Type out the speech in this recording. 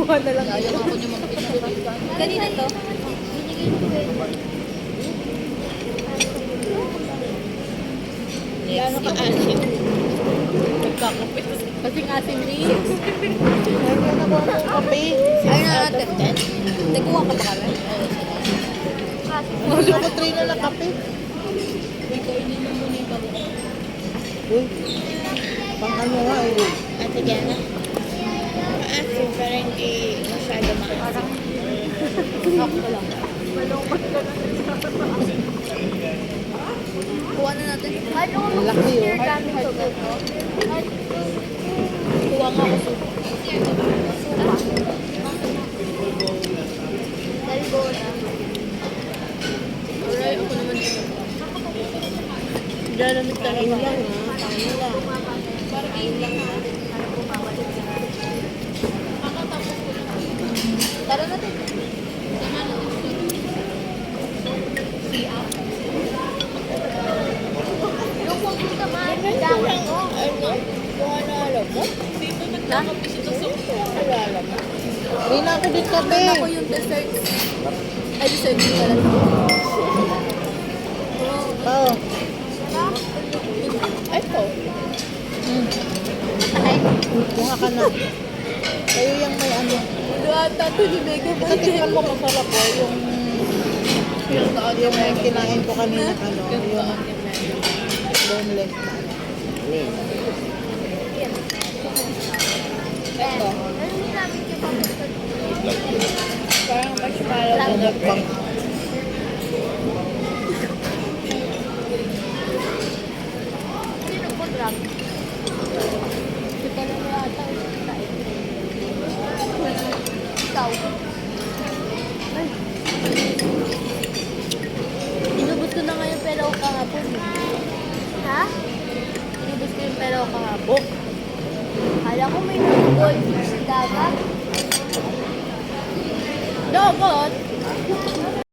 Kuha na lang. Ayaw ako niya mag-pizza. Kanina to? Ano ka asin? Nagkakapit. Kasing asin rin. Ayun na ba ang kape? Ayun na natin. Nagkuha ka ba kami? Gusto ko tray na lang kape. Wait, kainin mo muna yung bago. Uy, pang ano nga eh. Ate Diana? Maasin, pero hindi masyado maasin. Ako lang. Kuha na natin. Ang laki oh. Kuha nga ako suko. Alright, ako naman dito. Lalamig Kain talaga. lang ha. Kain lang. Parang kain lang ha. Tara natin. Ano? Kung ano alam mo? Dito nagkakapit sa suko. Ano alam mo? Tray na ako din kape. Ano ako yung dessert? Ay, dessert din pala. Oo. Ay, po. Ay, Kuha ka na. Kayo yung may ano. ata to ni Mega Man. Katikman mo masarap po yung kinain ko kanina ano. Yung boneless na ano. Ito. Parang marshmallow na na bread. Kita na mo ata. Ikaw. Ay. Inubos ko na nga yung pera ko kahapon. Ha? Inubos ko yung pera ko kahapon. Kala ko may nag-gold sa dagat. Dagat?